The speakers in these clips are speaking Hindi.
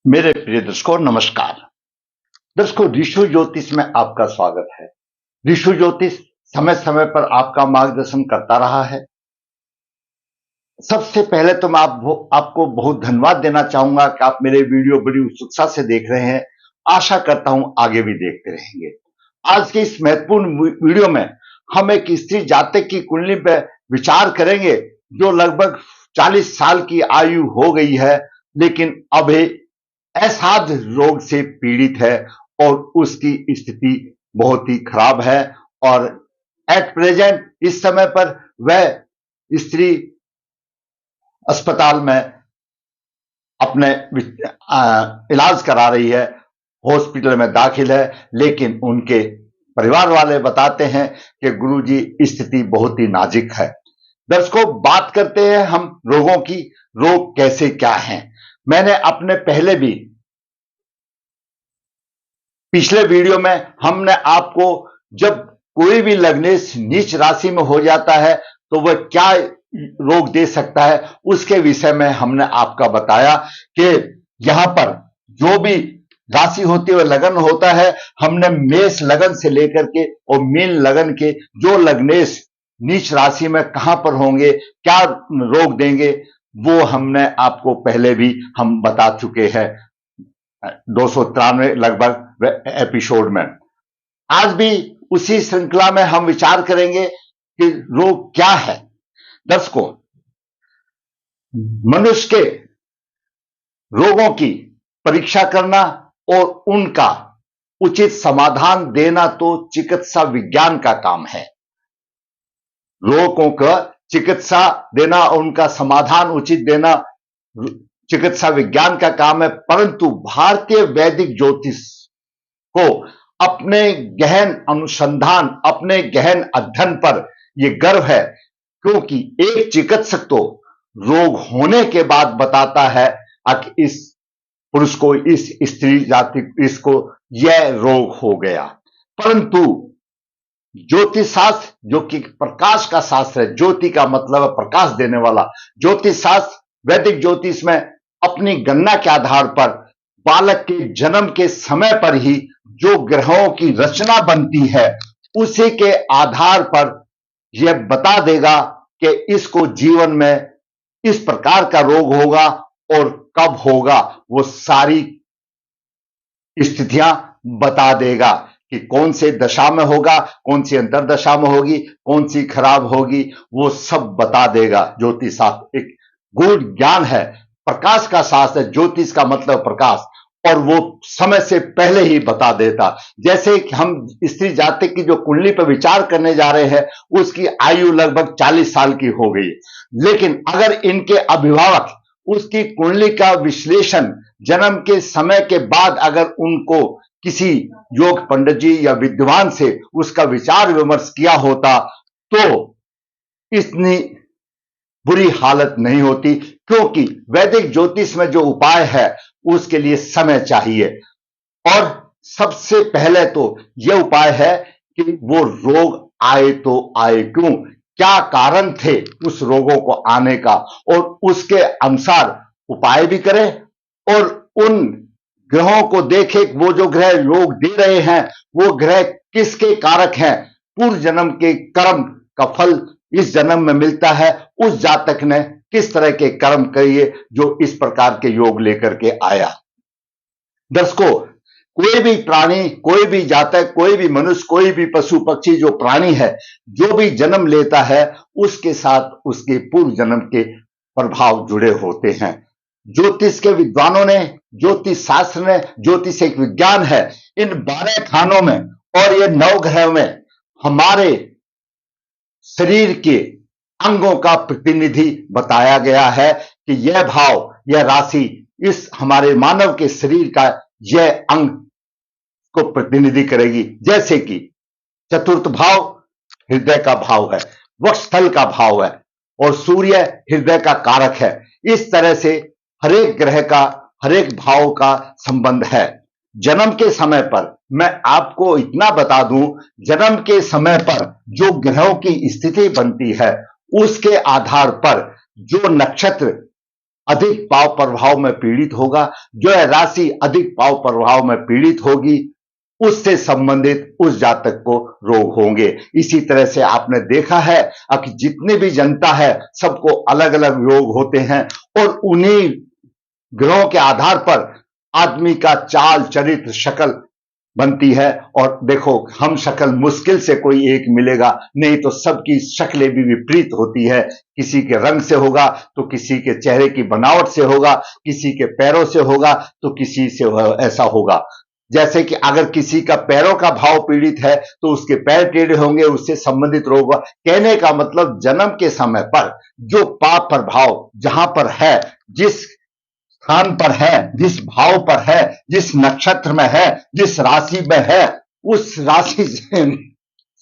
मेरे प्रिय दर्शकों, नमस्कार। दर्शकों, ऋषु ज्योतिष में आपका स्वागत है। ऋषु ज्योतिष समय समय पर आपका मार्गदर्शन करता रहा है। सबसे पहले तो मैं आपको बहुत धन्यवाद देना चाहूंगा कि आप मेरे वीडियो बड़ी उत्सुकता से देख रहे हैं। आशा करता हूं आगे भी देखते रहेंगे। आज के इस महत्वपूर्ण वीडियो में हम एक स्त्री जातक की कुंडली पर विचार करेंगे जो लगभग 40 साल की आयु हो गई है, लेकिन अभी असाध्य रोग से पीड़ित है और उसकी स्थिति बहुत ही खराब है। और एट प्रेजेंट इस समय पर वह स्त्री अस्पताल में अपने इलाज करा रही है, हॉस्पिटल में दाखिल है। लेकिन उनके परिवार वाले बताते हैं कि गुरुजी स्थिति बहुत ही नाजुक है। दर्शकों, बात करते हैं हम रोगों की। रोग कैसे क्या हैं? मैंने अपने पिछले वीडियो में हमने आपको जब कोई भी लग्नेश नीच राशि में हो जाता है तो वह क्या रोग दे सकता है, उसके विषय में हमने आपका बताया कि यहां पर जो भी राशि होती है वह लगन होता है। हमने मेष लगन से लेकर के और मीन लगन के जो लग्नेश नीच राशि में कहां पर होंगे, क्या रोग देंगे, वो हमने आपको पहले भी हम बता चुके हैं 293 लगभग एपिसोड में। आज भी उसी श्रृंखला में हम विचार करेंगे कि रोग क्या है। दर्शकों, मनुष्य के रोगों की परीक्षा करना और उनका उचित समाधान देना तो चिकित्सा विज्ञान का काम है। रोगों का चिकित्सा देना और उनका समाधान उचित देना चिकित्सा विज्ञान का काम है। परंतु भारतीय वैदिक ज्योतिष को अपने गहन अनुसंधान, अपने गहन अध्ययन पर यह गर्व है, क्योंकि एक चिकित्सक तो रोग होने के बाद बताता है कि इस पुरुष को, इस स्त्री जाति, इसको यह रोग हो गया। परंतु ज्योतिष शास्त्र, जो कि प्रकाश का शास्त्र है, ज्योति का मतलब है प्रकाश देने वाला, ज्योतिष शास्त्र वैदिक ज्योतिष में अपनी गणना के आधार पर बालक के जन्म के समय पर ही जो ग्रहों की रचना बनती है, उसी के आधार पर यह बता देगा कि इसको जीवन में इस प्रकार का रोग होगा और कब होगा। वो सारी स्थितियां बता देगा कि कौन से दशा में होगा, कौन सी अंतरदशा में होगी, कौन सी खराब होगी, वो सब बता देगा। ज्योतिष शास्त्र एक गूढ़ ज्ञान है, प्रकाश का शास्त्र है। ज्योतिष का मतलब प्रकाश, और वो समय से पहले ही बता देता। जैसे कि हम स्त्री जातक की जो कुंडली पर विचार करने जा रहे हैं, उसकी आयु लगभग 40 साल की हो गई, लेकिन अगर इनके अभिभावक उसकी कुंडली का विश्लेषण जन्म के समय के बाद अगर उनको किसी योग पंडित जी या विद्वान से उसका विचार विमर्श किया होता तो इतनी बुरी हालत नहीं होती। क्योंकि वैदिक ज्योतिष में जो उपाय है उसके लिए समय चाहिए, और सबसे पहले तो यह उपाय है कि वो रोग आए तो आए क्यों, क्या कारण थे उस रोगों को आने का, और उसके अनुसार उपाय भी करें और उन ग्रहों को देखें। वो जो ग्रह योग दे रहे हैं वो ग्रह किसके कारक हैं, पूर्व जन्म के कर्म का फल इस जन्म में मिलता है। उस जातक ने किस तरह के कर्म किए जो इस प्रकार के योग लेकर के आया। दर्शकों, कोई भी प्राणी, कोई भी जातक, कोई भी मनुष्य, कोई भी पशु पक्षी, जो प्राणी है, जो भी जन्म लेता है उसके साथ उसके पूर्व जन्म के प्रभाव जुड़े होते हैं। ज्योतिष के विद्वानों ने, ज्योतिष शास्त्र ने, ज्योतिष एक विज्ञान है। इन 12 खानों में और ये 9 ग्रहों में हमारे शरीर के अंगों का प्रतिनिधि बताया गया है कि यह भाव, यह राशि इस हमारे मानव के शरीर का यह अंग को प्रतिनिधि करेगी। जैसे कि चतुर्थ भाव हृदय का भाव है, वक्षस्थल का भाव है, और सूर्य हृदय का कारक है। इस तरह से हरेक ग्रह का, हरेक भाव का संबंध है। जन्म के समय पर मैं आपको इतना बता दूं, जन्म के समय पर जो ग्रहों की स्थिति बनती है उसके आधार पर जो नक्षत्र अधिक पाव प्रभाव में पीड़ित होगा, जो राशि अधिक पाव प्रभाव में पीड़ित होगी, उससे संबंधित उस जातक को रोग होंगे। इसी तरह से आपने देखा है कि जितने भी जनता है सबको अलग अलग रोग होते हैं और उन्हीं ग्रहों के आधार पर आदमी का चाल चरित्र शक्ल बनती है। और देखो, हम शक्ल मुश्किल से कोई एक मिलेगा, नहीं तो सबकी शक्लें भी विपरीत होती है। किसी के रंग से होगा तो किसी के चेहरे की बनावट से होगा, किसी के पैरों से होगा तो किसी से ऐसा होगा। जैसे कि अगर किसी का पैरों का भाव पीड़ित है तो उसके पैर टेढ़े होंगे, उससे संबंधित रोग होगा। कहने का मतलब जन्म के समय पर जो पाप प्रभाव जहां पर है, जिस स्थान पर है, जिस भाव पर है, जिस नक्षत्र में है, जिस राशि में है, उस राशि से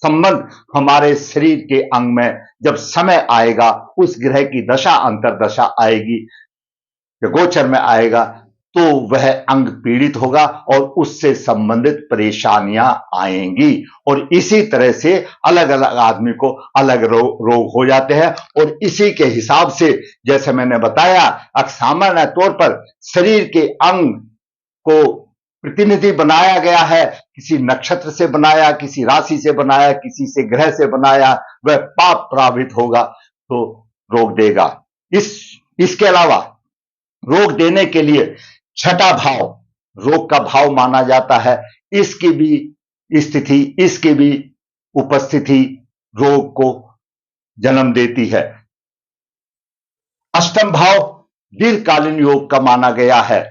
संबंध हमारे शरीर के अंग में जब समय आएगा, उस ग्रह की दशा अंतरदशा आएगी, गोचर में आएगा, तो वह अंग पीड़ित होगा और उससे संबंधित परेशानियां आएंगी। और इसी तरह से अलग अलग आदमी को अलग रोग हो जाते हैं। और इसी के हिसाब से जैसे मैंने बताया, सामान्य तौर पर शरीर के अंग को प्रतिनिधि बनाया गया है, किसी नक्षत्र से बनाया, किसी राशि से बनाया, किसी से ग्रह से बनाया, वह पाप प्रभावित होगा तो रोग देगा। इसके अलावा रोग देने के लिए छठा भाव रोग का भाव माना जाता है। इसकी भी स्थिति, इसकी भी उपस्थिति रोग को जन्म देती है। अष्टम भाव दीर्घकालीन योग का माना गया है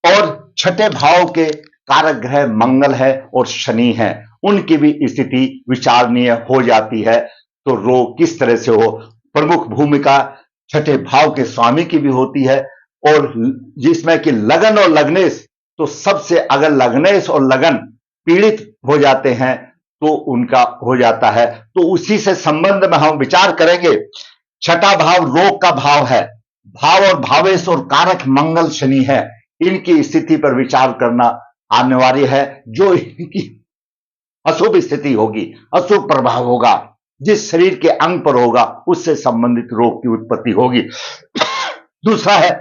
और छठे भाव के कारक ग्रह मंगल है और शनि है, उनकी भी स्थिति विचारणीय हो जाती है। तो रोग किस तरह से हो, प्रमुख भूमिका छठे भाव के स्वामी की भी होती है। और जिसमें कि लगन और लग्नेश, तो सबसे अगर लग्नेश और लगन पीड़ित हो जाते हैं तो उनका हो जाता है। तो उसी से संबंध में हम विचार करेंगे। छठा भाव रोग का भाव है, भाव और भावेश और कारक मंगल शनि है, इनकी स्थिति पर विचार करना अनिवार्य है। जो इनकी अशुभ स्थिति होगी, अशुभ प्रभाव होगा, जिस शरीर के अंग पर होगा, उससे संबंधित रोग की उत्पत्ति होगी। दूसरा है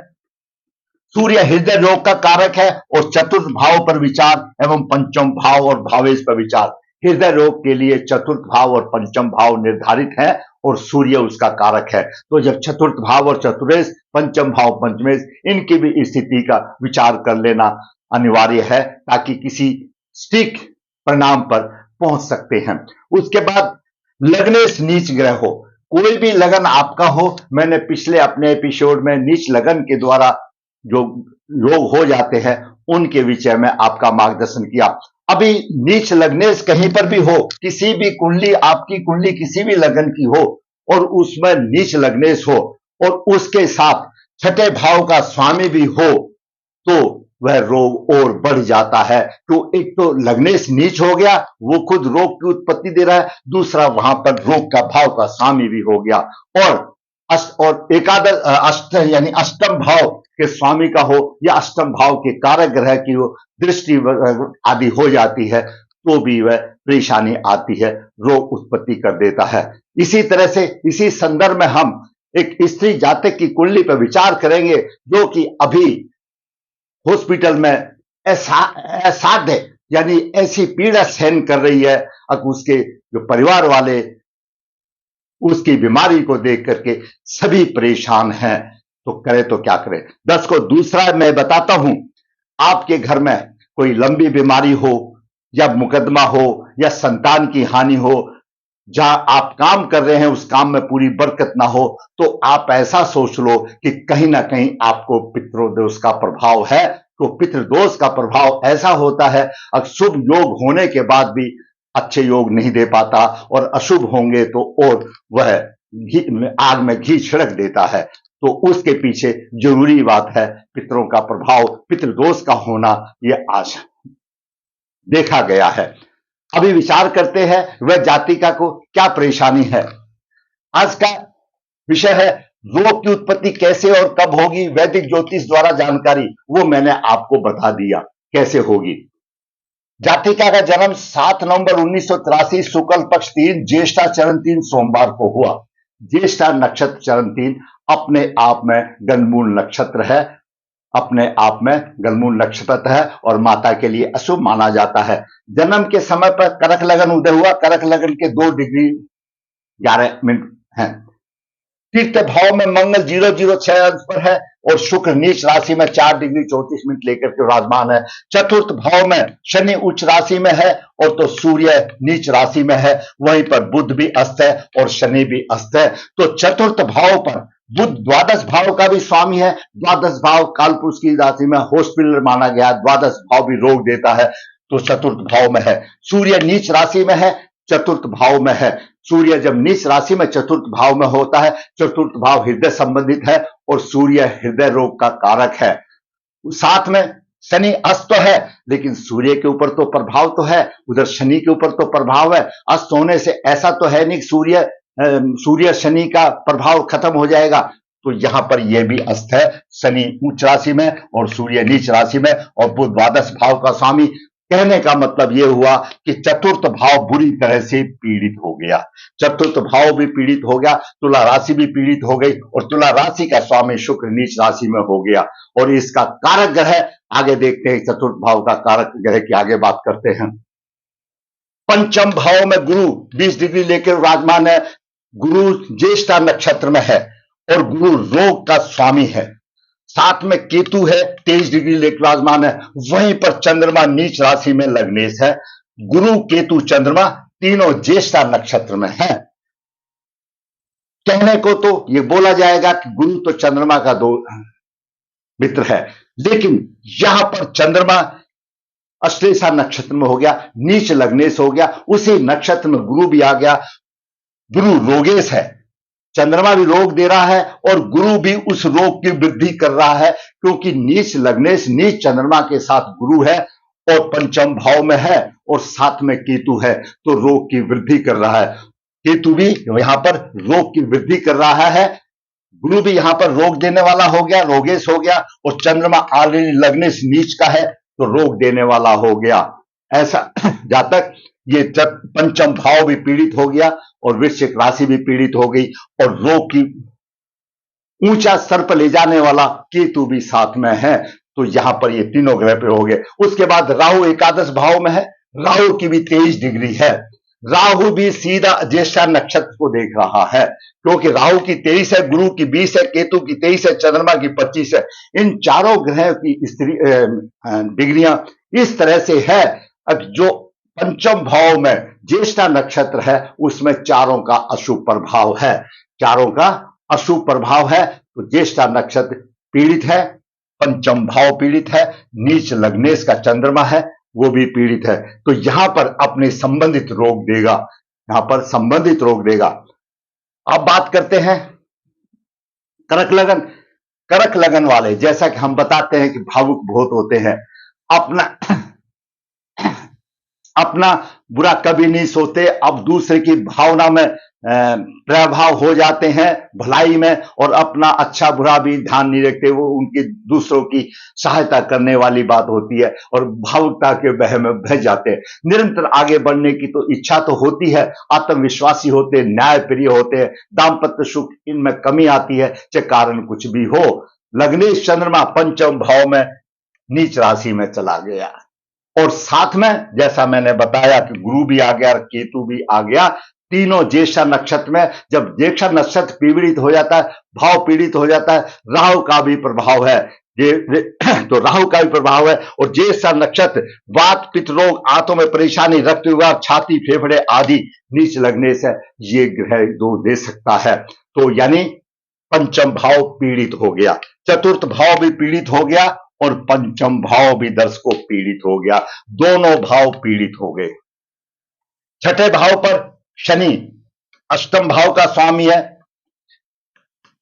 सूर्य हृदय रोग का कारक है और चतुर्थ भाव पर विचार एवं पंचम भाव और भावेश पर विचार। हृदय रोग के लिए चतुर्थ भाव और पंचम भाव निर्धारित है और सूर्य उसका कारक है। तो जब चतुर्थ भाव और चतुर्थ, पंचम भाव, पंचमेश, इनकी भी स्थिति का विचार कर लेना अनिवार्य है ताकि किसी सटीक परिणाम पर पहुंच सकते हैं। उसके बाद लग्नेश नीच ग्रह हो, कोई भी लगन आपका हो, मैंने पिछले अपने एपिसोड में नीच लगन के द्वारा जो रोग हो जाते हैं उनके विषय में आपका मार्गदर्शन किया। अभी नीच लग्नेश कहीं पर भी हो, किसी भी कुंडली, आपकी कुंडली किसी भी लगन की हो और उसमें नीच लग्नेश हो और उसके साथ छठे भाव का स्वामी भी हो, तो वह रोग और बढ़ जाता है। तो एक तो लग्नेश नीच हो गया, वो खुद रोग की उत्पत्ति दे रहा है, दूसरा वहां पर रोग का भाव का स्वामी भी हो गया। और एकादश अष्ट यानी अष्टम भाव के स्वामी का हो या अष्टम भाव के कारक ग्रह की हो दृष्टि आदि हो जाती है तो भी वह परेशानी आती है, रोग उत्पत्ति कर देता है। इसी तरह से इसी संदर्भ में हम एक स्त्री जातक की कुंडली पर विचार करेंगे जो कि अभी हॉस्पिटल में असाध्य यानी ऐसी पीड़ा सहन कर रही है, अब उसके जो परिवार वाले उसकी बीमारी को देख करके सभी परेशान हैं, तो करे तो क्या करें। 10 को दूसरा मैं बताता हूं, आपके घर में कोई लंबी बीमारी हो या मुकदमा हो या संतान की हानि हो, जहां आप काम कर रहे हैं उस काम में पूरी बरकत ना हो, तो आप ऐसा सोच लो कि कहीं ना कहीं आपको पितृदोष का प्रभाव है। तो पितृदोष का प्रभाव ऐसा होता है, शुभ योग होने के बाद भी अच्छे योग नहीं दे पाता और अशुभ होंगे तो और वह आग में घी छिड़क देता है। तो उसके पीछे जरूरी बात है पितरों का प्रभाव, पितृदोष का होना, यह आज देखा गया है। अभी विचार करते हैं वह जातिका को क्या परेशानी है। आज का विषय है रोग की उत्पत्ति कैसे और कब होगी, वैदिक ज्योतिष द्वारा जानकारी, वो मैंने आपको बता दिया कैसे होगी। जातिका का जन्म 7 नवंबर 1983 शुक्ल पक्ष 3 ज्येष्ठा चरण 3 सोमवार को हुआ। ज्येष्ठा नक्षत्र चरण 3 अपने आप में गंधमूल नक्षत्र है, अपने आप में गंधमूल नक्षत्र है और माता के लिए अशुभ माना जाता है। जन्म के समय पर करक लगन उदय हुआ, करक लगन के 2 डिग्री 11 मिनट है। तीर्थ भाव में मंगल 006 अंश पर है और शुक्र नीच राशि में 4 डिग्री 34 मिनट लेकर के विराजमान है। चतुर्थ भाव में शनि उच्च राशि में है और तो सूर्य नीच राशि में है, वहीं पर बुध भी अस्त है और शनि भी अस्त है। तो चतुर्थ भाव पर बुध द्वादश भाव का भी स्वामी है। द्वादश भाव कालपुरुष की राशि में हॉस्पिटल माना गया, द्वादश भाव भी रोग देता है, तो चतुर्थ भाव में है। सूर्य नीच राशि में है, चतुर्थ भाव में है। सूर्य जब नीच राशि में चतुर्थ भाव में होता है, चतुर्थ भाव हृदय संबंधित है और सूर्य हृदय रोग का कारक है। साथ में शनि अस्त तो है, लेकिन सूर्य के ऊपर तो प्रभाव तो है, उधर शनि के ऊपर तो प्रभाव है। अस्त होने से ऐसा तो है नहीं सूर्य शनि का प्रभाव खत्म हो जाएगा, तो यहां पर यह भी अस्त है। शनि उच्च राशि में और सूर्य नीच राशि में और बुध द्वादश भाव का स्वामी। कहने का मतलब यह हुआ कि चतुर्थ भाव बुरी तरह से पीड़ित हो गया, चतुर्थ भाव भी पीड़ित हो गया, तुला राशि भी पीड़ित हो गई और तुला राशि का स्वामी शुक्र नीच राशि में हो गया। और इसका कारक ग्रह आगे देखते हैं, चतुर्थ भाव का कारक ग्रह की आगे बात करते हैं। पंचम भाव में गुरु 20 डिग्री लेकर विराजमान है। गुरु ज्येष्ठा नक्षत्र में है और गुरु रोग का स्वामी है। साथ में केतु है, 23 डिग्री लेकर विराजमान है। वहीं पर चंद्रमा नीच राशि में लग्नेश है। गुरु केतु चंद्रमा तीनों ज्येष्ठा नक्षत्र में है। कहने को तो यह बोला जाएगा कि गुरु तो चंद्रमा का दो मित्र है, लेकिन यहां पर चंद्रमा अश्लेषा नक्षत्र में हो गया, नीच लग्नेश हो गया, उसी नक्षत्र में गुरु भी आ गया। गुरु रोगेश है, चंद्रमा भी रोग दे रहा है और गुरु भी उस रोग की वृद्धि कर रहा है, क्योंकि नीच लग्नेश नीच चंद्रमा के साथ गुरु है और पंचम भाव में है और साथ में केतु है, तो रोग की वृद्धि कर रहा है। केतु भी यहां पर रोग की वृद्धि कर रहा है, गुरु भी यहां पर रोग देने वाला हो गया, रोगेश हो गया, और चंद्रमा ऑलरेडी लग्नेश नीच का है तो रोग देने वाला हो गया। ऐसा जातक ये पंचम भाव भी पीड़ित हो गया और वृश्चिक राशि भी पीड़ित हो गई और रोग की ऊंचा सर पर ले जाने वाला केतु भी साथ में है, तो यहां पर ये तीनों ग्रह पे हो गए। उसके बाद राहु एकादश भाव में है, राहु की भी 23 डिग्री है। राहु भी सीधा ज्येष्ठा नक्षत्र को देख रहा है, क्योंकि राहु की 23 है, गुरु की 20 है, केतु की 23 है, चंद्रमा की 25 है। इन चारों ग्रह की डिग्रियां इस तरह से है। अब जो पंचम भाव में ज्येष्ठा नक्षत्र है उसमें चारों का अशुभ प्रभाव है, चारों का अशुभ प्रभाव है, तो ज्येष्ठा नक्षत्र पीड़ित है, पंचम भाव पीड़ित है, नीच लग्नेश का चंद्रमा है वो भी पीड़ित है, तो यहां पर अपने संबंधित रोग देगा, यहां पर संबंधित रोग देगा। अब बात करते हैं करक लगन। करक लगन वाले, जैसा कि हम बताते हैं कि भावुक बहुत होते हैं, अपना बुरा कभी नहीं सोते, अब दूसरे की भावना में प्रभाव हो जाते हैं, भलाई में, और अपना अच्छा बुरा भी ध्यान नहीं रखते, वो उनकी दूसरों की सहायता करने वाली बात होती है और भावुकता के बह में बह जाते हैं। निरंतर आगे बढ़ने की तो इच्छा तो होती है, आत्मविश्वासी होते हैं, न्याय प्रिय होते हैं, दाम्पत्य सुख इनमें कमी आती है, चाहे कारण कुछ भी हो। लग्नेश चंद्रमा पंचम भाव में नीच राशि में चला गया और साथ में जैसा मैंने बताया कि गुरु भी आ गया और केतु भी आ गया, तीनों ज्येष्ठा नक्षत्र में। जब ज्येष्ठा नक्षत्र पीड़ित हो जाता है, भाव पीड़ित हो जाता है, राहु का भी प्रभाव है, तो राहु का भी प्रभाव है, और ज्येष्ठा नक्षत्र वात पित्त रोग, आंतों में परेशानी, रक्त विकार, छाती फेफड़े आदि नीच लगने से ये ग्रह दो दे सकता है। तो यानी पंचम भाव पीड़ित हो गया, चतुर्थ भाव भी पीड़ित हो गया और पंचम भाव भी दर्शकों पीड़ित हो गया, दोनों भाव पीड़ित हो गए। छठे भाव पर शनि अष्टम भाव का स्वामी है,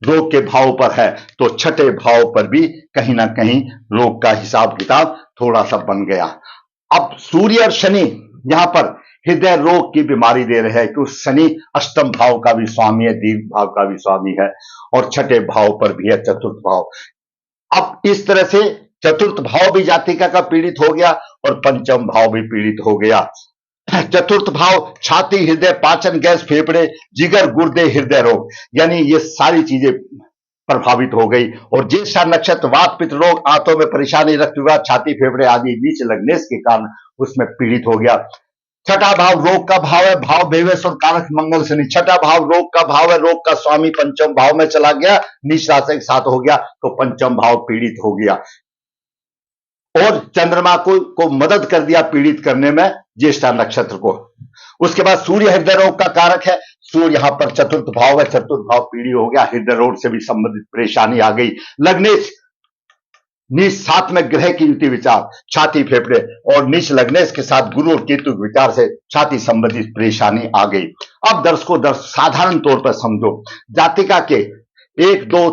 रोग के भाव पर है, तो छठे भाव पर भी कहीं ना कहीं रोग का हिसाब किताब थोड़ा सा बन गया। अब सूर्य और शनि यहां पर हृदय रोग की बीमारी दे रहे हैं, क्योंकि शनि अष्टम भाव का भी स्वामी है, दीर्घ भाव का भी स्वामी है, और छठे भाव पर भी है चतुर्थ भाव। अब इस तरह से चतुर्थ भाव भी जातिका का पीड़ित हो गया और पंचम भाव भी पीड़ित हो गया। चतुर्थ भाव छाती, हृदय, पाचन, गैस, फेफड़े, जिगर, गुर्दे, हृदय रोग, यानी ये सारी चीजें प्रभावित हो गई। और ज्येष्ठा नक्षत्र वात पित्त रोग, आंतों में परेशानी, रक्त विवाह, छाती फेफड़े आदि नीच लगने के कारण उसमें पीड़ित हो गया। छठा भाव रोग का भाव है, भाव बेवश और कारक मंगल शनि। छठा भाव रोग का भाव है, रोग का स्वामी पंचम भाव में चला गया, नीच राशि के साथ हो गया, तो पंचम भाव पीड़ित हो गया और चंद्रमा को मदद कर दिया पीड़ित करने में ज्येष्ठा नक्षत्र को। उसके बाद सूर्य हृदय रोग का कारक है, सूर्य यहां पर चतुर्थ भाव है, चतुर्थ भाव पीड़ित हो गया, हृदय रोग से भी संबंधित परेशानी आ गई। लग्नेश नीच साथ में ग्रह की युति विचार, छाती फेफड़े और नीच लग्नेश के साथ गुरु और केतु विचार से छाती संबंधित परेशानी आ गई। अब दर्शकों साधारण तौर पर समझो, जातिका के 1 2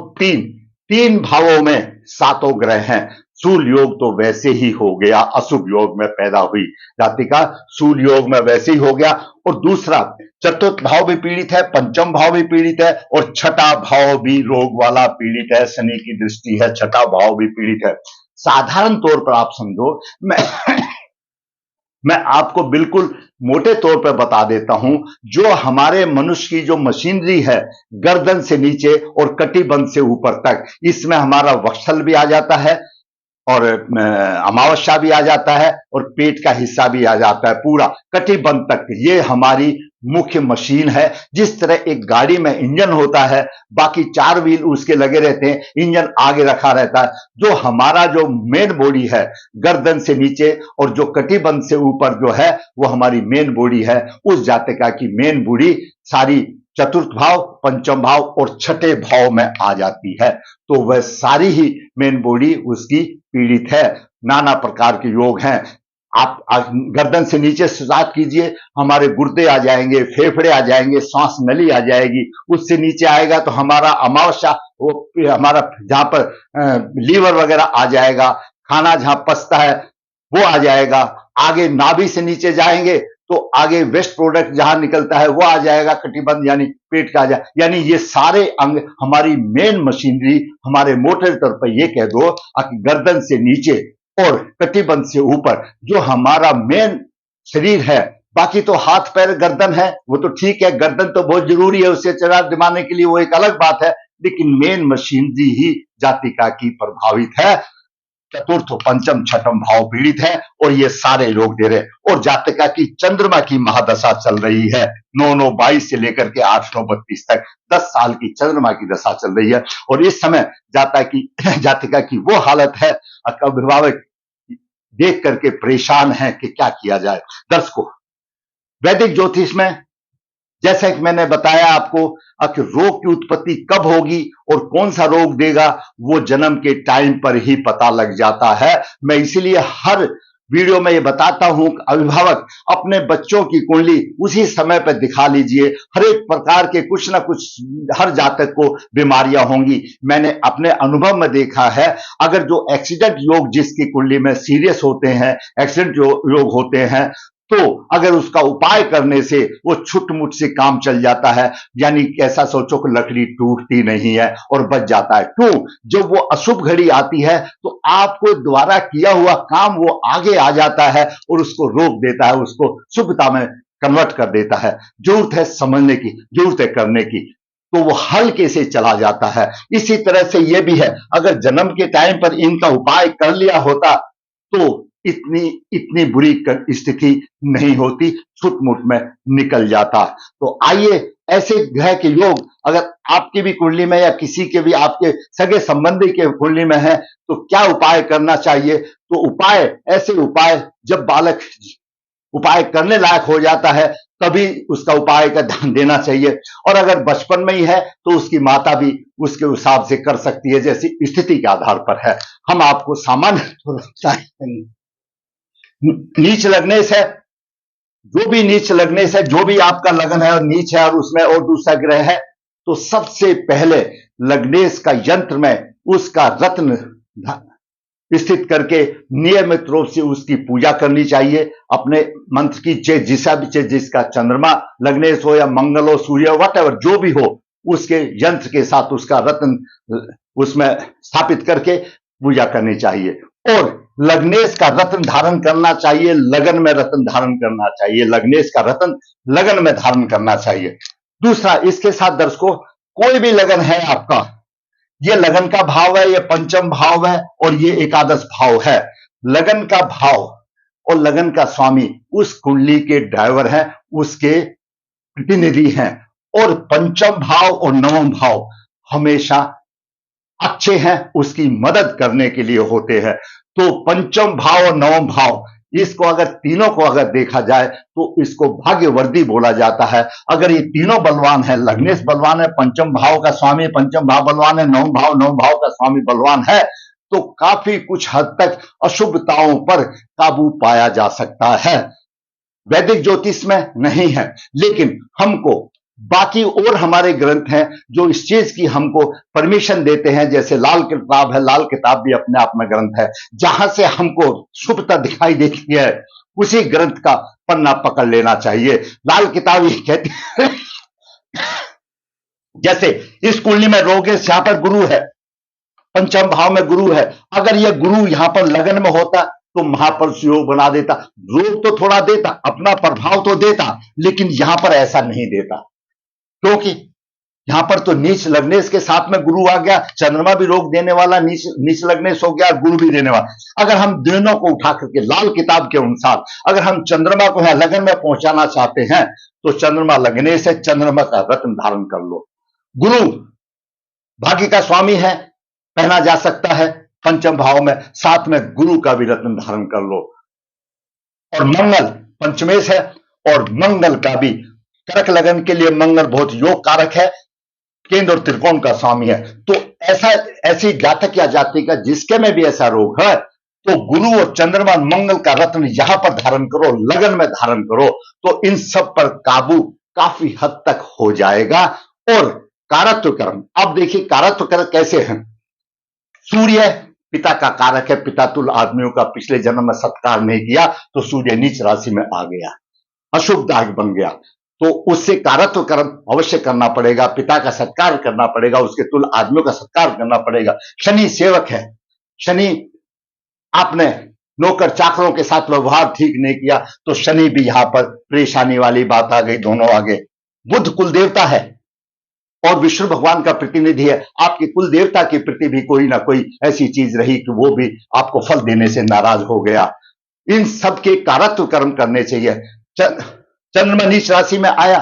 3 भावों में 7 ग्रह हैं। सूल योग तो वैसे ही हो गया, अशुभ योग में पैदा हुई जातिका सूल योग में वैसे ही हो गया। और दूसरा, चतुर्थ भाव भी पीड़ित है, पंचम भाव भी पीड़ित है और छठा भाव भी रोग वाला पीड़ित है, शनि की दृष्टि है, छठा भाव भी पीड़ित है। साधारण तौर पर आप समझो, मैं आपको बिल्कुल मोटे तौर पर बता देता हूं, जो हमारे मनुष्य की जो मशीनरी है, गर्दन से नीचे और कटिबंध से ऊपर तक, इसमें हमारा वत्सल भी आ जाता है और अमावस्या भी आ जाता है और पेट का हिस्सा भी आ जाता है, पूरा कटिबंध तक। ये हमारी मुख्य मशीन है। जिस तरह एक गाड़ी में इंजन होता है, बाकी 4 व्हील उसके लगे रहते हैं, इंजन आगे रखा रहता है, जो हमारा जो मेन बॉडी है, गर्दन से नीचे और जो कटिबंध से ऊपर जो है, वो हमारी मेन बॉडी है। उस जातिका की मेन बॉडी सारी चतुर्थ भाव, पंचम भाव और छठे भाव में आ जाती है, तो वह सारी ही मेन बॉडी उसकी पीड़ित है। नाना प्रकार के योग हैं। आप गर्दन से नीचे स्टार्ट कीजिए, हमारे गुर्दे आ जाएंगे, फेफड़े आ जाएंगे, सांस नली आ जाएगी, उससे नीचे आएगा तो हमारा अमावस्या, वो हमारा जहां पर लीवर वगैरह आ जाएगा, खाना जहां पचता है वो आ जाएगा। आगे नाभि से नीचे जाएंगे तो आगे वेस्ट प्रोडक्ट जहां निकलता है वो आ जाएगा, कटिबंध यानी पेट का आ जाए। यानी ये सारे अंग हमारी मेन मशीनरी, हमारे मोटे तौर पर ये कह दो कि गर्दन से नीचे और कटिबंध से ऊपर जो हमारा मेन शरीर है, बाकी तो हाथ पैर गर्दन है, वो तो ठीक है, गर्दन तो बहुत जरूरी है, उससे चला दिमाने के लिए वो एक अलग बात है, लेकिन मेन मशीनरी ही जातिका की प्रभावित है। चतुर्थ पंचम छठम भाव पीड़ित है और ये सारे रोग दे रहे। और जातिका की चंद्रमा की महादशा चल रही है, 9-9-22 से लेकर के 8-9-32 तक 10 साल की चंद्रमा की दशा चल रही है। और इस समय जातिका की वो हालत है, अभिभावक देख करके परेशान है कि क्या किया जाए। दर्शकों, वैदिक ज्योतिष में जैसा कि मैंने बताया आपको कि रोग की उत्पत्ति कब होगी और कौन सा रोग देगा, वो जन्म के टाइम पर ही पता लग जाता है। मैं इसीलिए हर वीडियो में ये बताता हूं कि अभिभावक अपने बच्चों की कुंडली उसी समय पर दिखा लीजिए। हर एक प्रकार के कुछ ना कुछ हर जातक को बीमारियां होंगी। मैंने अपने अनुभव में देखा है, अगर जो एक्सीडेंट योग जिसकी कुंडली में सीरियस होते हैं, एक्सीडेंट योग होते हैं, तो अगर उसका उपाय करने से वो छुटमुट से काम चल जाता है, यानी कैसा सोचो कि लकड़ी टूटती नहीं है और बच जाता है। क्यों? जब वो अशुभ घड़ी आती है तो आपको द्वारा किया हुआ काम वो आगे आ जाता है और उसको रोक देता है, उसको शुभता में कन्वर्ट कर देता है। जरूरत है समझने की, जरूरत है करने की, तो वो हल्के से चला जाता है। इसी तरह से ये भी है, अगर जन्म के टाइम पर इनका उपाय कर लिया होता तो इतनी बुरी स्थिति नहीं होती, छुटमुट में निकल जाता। तो आइए, ऐसे ग्रह के योग अगर आपकी भी कुंडली में या किसी के भी आपके सगे संबंधी के कुंडली में है तो क्या उपाय करना चाहिए? तो ऐसे उपाय जब बालक उपाय करने लायक हो जाता है तभी उसका उपाय का ध्यान देना चाहिए। और अगर बचपन में ही है तो उसकी माता भी उसके हिसाब से कर सकती है, जैसी स्थिति के आधार पर है। हम आपको सामान्य नीच लगने से, जो भी नीच लगने से, जो भी आपका लगन है और नीच है और उसमें और दूसरा ग्रह है, तो सबसे पहले लग्नेश का यंत्र में उसका रत्न स्थित करके नियमित रूप से उसकी पूजा करनी चाहिए। अपने मंत्र की जिसका चंद्रमा लग्नेश हो या मंगल हो, सूर्य हो, वटेवर जो भी हो, उसके यंत्र के साथ उसका रत्न उसमें स्थापित करके पूजा करनी चाहिए। और लग्नेश का रत्न धारण करना चाहिए, लगन में रत्न धारण करना चाहिए, लग्नेश का रत्न लगन में धारण करना चाहिए। दूसरा, इसके साथ दर्शकों, कोई भी लगन है आपका, ये लगन का भाव है, ये पंचम भाव है और ये एकादश भाव है। लगन का भाव और लगन का स्वामी उस कुंडली के ड्राइवर हैं, उसके प्रतिनिधि हैं। और पंचम भाव और नवम भाव हमेशा अच्छे हैं, उसकी मदद करने के लिए होते हैं। तो पंचम भाव और नवम भाव, इसको अगर तीनों को अगर देखा जाए तो इसको भाग्यवर्धी बोला जाता है। अगर ये तीनों बलवान है, लग्नेश बलवान है, पंचम भाव का स्वामी पंचम भाव बलवान है, नवम भाव का स्वामी बलवान है, तो काफी कुछ हद तक अशुभताओं पर काबू पाया जा सकता है। वैदिक ज्योतिष में नहीं है, लेकिन हमको बाकी और हमारे ग्रंथ हैं जो इस चीज की हमको परमिशन देते हैं। जैसे लाल किताब है, लाल किताब भी अपने आप में ग्रंथ है, जहां से हमको शुभता दिखाई देती है उसी ग्रंथ का पन्ना पकड़ लेना चाहिए। लाल किताब ये कहती है जैसे इस कुंडली में रोगेश यहां पर गुरु है, पंचम भाव में गुरु है, अगर यह गुरु यहां पर लगन में होता तो महापुरुष योग बना देता। रोग तो थोड़ा देता, अपना प्रभाव तो देता, लेकिन यहां पर ऐसा नहीं देता, क्योंकि यहां पर तो नीच लग्नेश के साथ में गुरु आ गया। चंद्रमा भी रोग देने वाला, नीच लग्नेश हो गया, गुरु भी देने वाला। अगर हम दोनों को उठा करके लाल किताब के अनुसार अगर हम चंद्रमा को यहां लगन में पहुंचाना चाहते हैं तो चंद्रमा लग्नेश है, चंद्रमा का रत्न धारण कर लो। गुरु भाग्य का स्वामी है, पहना जा सकता है पंचम भाव में, साथ में गुरु का भी रत्न धारण कर लो। और मंगल पंचमेश है, और मंगल का भी कर्क लगन के लिए मंगल बहुत योग कारक है, केंद्र और त्रिकोण का स्वामी है। तो ऐसी जातक या जाति का जिसके में भी ऐसा रोग है तो गुरु और चंद्रमा मंगल का रत्न यहां पर धारण करो, लगन में धारण करो, तो इन सब पर काबू काफी हद तक हो जाएगा। और कारत्व कर्म, अब देखिए कारत्व कर्म कैसे हैं। सूर्य पिता का कारक है, पिता तुल्य आदमियों का पिछले जन्म में सत्कार नहीं किया तो सूर्य नीच राशि में आ गया, अशुभदायक बन गया, तो उससे कारत्व कर्म अवश्य करना पड़ेगा, पिता का सत्कार करना पड़ेगा, उसके तुल्य आदमियों का सत्कार करना पड़ेगा। शनि सेवक है, शनि आपने नौकर चाकरों के साथ व्यवहार ठीक नहीं किया तो शनि भी यहां पर परेशानी वाली बात आ गई, दोनों आ गए। बुध कुल देवता है और विष्णु भगवान का प्रतिनिधि है, आपके कुल देवता के प्रति भी कोई ना कोई ऐसी चीज रही कि वो भी आपको फल देने से नाराज हो गया। इन सब के कारत्व कर्म करने चाहिए। चंद्रमा नीच राशि में आया,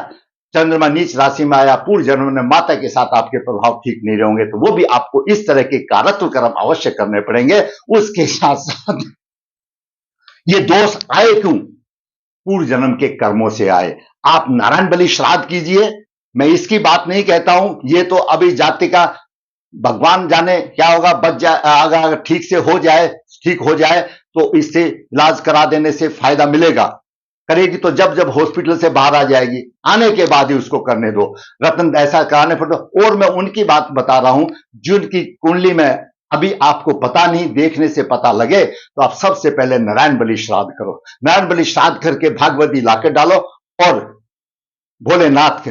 चंद्रमा नीच राशि में आया, पूर्व जन्म में माता के साथ आपके प्रभाव ठीक नहीं रहेंगे तो वो भी आपको इस तरह के कारत्व कर्म अवश्य करने पड़ेंगे। उसके साथ साथ ये दोष आए क्यों? पूर्व जन्म के कर्मों से आए। आप नारायण बलि श्राद्ध कीजिए, मैं इसकी बात नहीं कहता हूं, ये तो अभी जाति का भगवान जाने क्या होगा, बच जाए, अगर ठीक से हो जाए, ठीक हो जाए तो इससे इलाज करा देने से फायदा मिलेगा। करेगी तो जब जब हॉस्पिटल से बाहर आ जाएगी, आने के बाद ही उसको करने दो, रत्न ऐसा कराने पर दो। और मैं उनकी बात बता रहा हूं जिनकी कुंडली में अभी आपको पता नहीं, देखने से पता लगे तो आप सबसे पहले नारायण बलि श्राद्ध करो। नारायण बलि श्राद्ध करके भागवती लाके डालो और भोलेनाथ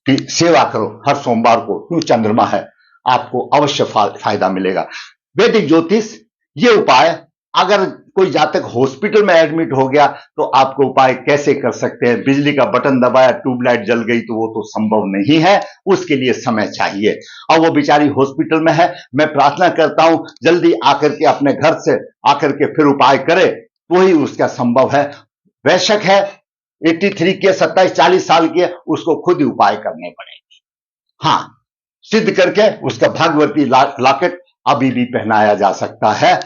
की सेवा करो हर सोमवार को, क्यों चंद्रमा है, आपको अवश्य फायदा मिलेगा। वैदिक ज्योतिष ये उपाय, अगर कोई जातक हॉस्पिटल में एडमिट हो गया तो आपको उपाय कैसे कर सकते हैं? बिजली का बटन दबाया, ट्यूबलाइट जल गई तो वो तो संभव नहीं है, उसके लिए समय चाहिए। अब वो बेचारी हॉस्पिटल में है, मैं प्रार्थना करता हूं जल्दी आकर के अपने घर से आकर के फिर उपाय करे तो ही उसका संभव है। वैश्यक है, 83 के 27-40 साल के, उसको खुद ही उपाय करने पड़ेंगे। हाँ, सिद्ध करके उसका भागवती लॉकेट अभी भी पहनाया जा सकता है।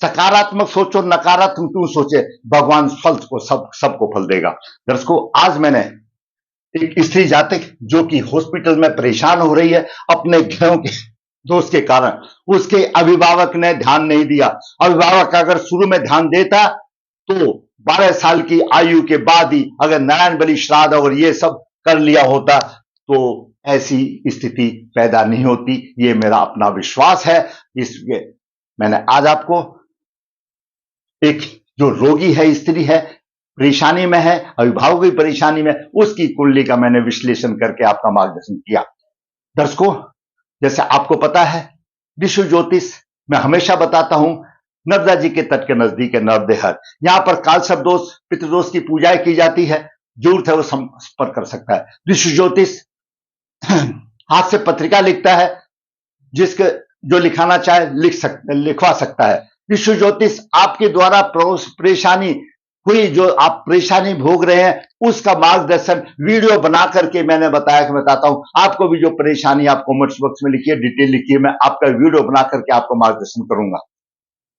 सकारात्मक सोचो, नकारात्मक क्यों सोचे, भगवान फल को सबको फल देगा। दर्शकों, आज मैंने एक स्त्री जातक जो कि हॉस्पिटल में परेशान हो रही है अपने घरों के दोष के कारण, उसके अभिभावक ने ध्यान नहीं दिया। अभिभावक अगर शुरू में ध्यान देता तो 12 साल की आयु के बाद ही अगर नारायण बलि श्राद्ध और ये सब कर लिया होता तो ऐसी स्थिति पैदा नहीं होती। ये मेरा अपना विश्वास है। इसलिए मैंने आज आपको एक जो रोगी है, स्त्री है, परेशानी में है, अभिभावक की परेशानी में, उसकी कुंडली का मैंने विश्लेषण करके आपका मार्गदर्शन किया। दर्शकों, जैसे आपको पता है विश्व ज्योतिष मैं हमेशा बताता हूं, नर्मदा जी के तट के नजदीक है नरदेहर, यहां पर कालसर्प दोष, पितृदोष की पूजाएं की जाती है। जरूरत है वो संपर्क कर सकता है। विश्व ज्योतिष हाथ से पत्रिका लिखता है, जिसके जो लिखाना चाहे लिखवा सकता है। विश्व ज्योतिष आपके द्वारा परेशानी हुई, जो आप परेशानी भोग रहे हैं, उसका मार्गदर्शन वीडियो बना करके मैंने बताता हूं। आपको भी जो परेशानी, आप कमेंट्स बॉक्स में लिखिए, डिटेल लिखिए, मैं आपका वीडियो बना करके आपको मार्गदर्शन करूंगा।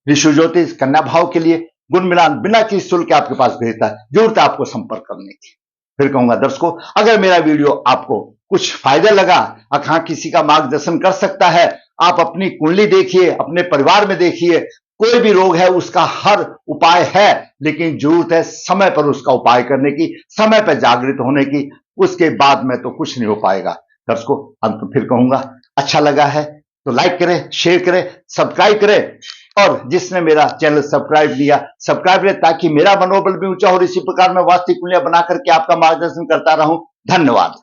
विश्व ज्योतिष कन्या भाव के लिए गुण मिलान बिना किसी शुल्क के आपके पास भेजता है। जरूरत है आपको संपर्क करने की। फिर कहूंगा दर्शकों, अगर मेरा वीडियो आपको कुछ फायदा लगा, हाँ किसी का मार्गदर्शन कर सकता है, आप अपनी कुंडली देखिए, अपने परिवार में देखिए, कोई भी रोग है उसका हर उपाय है, लेकिन जरूरत है समय पर उसका उपाय करने की, समय पर जागृत होने की। उसके बाद में तो कुछ नहीं हो पाएगा। दर्शकों, अंत फिर कहूंगा, अच्छा लगा है तो लाइक करें, शेयर करें, सब्सक्राइब करें, और जिसने मेरा चैनल सब्सक्राइब करें, ताकि मेरा मनोबल भी ऊंचा हो और इसी प्रकार मैं वास्तविक कुंडलियां बना करके आपका मार्गदर्शन करता रहूं। धन्यवाद।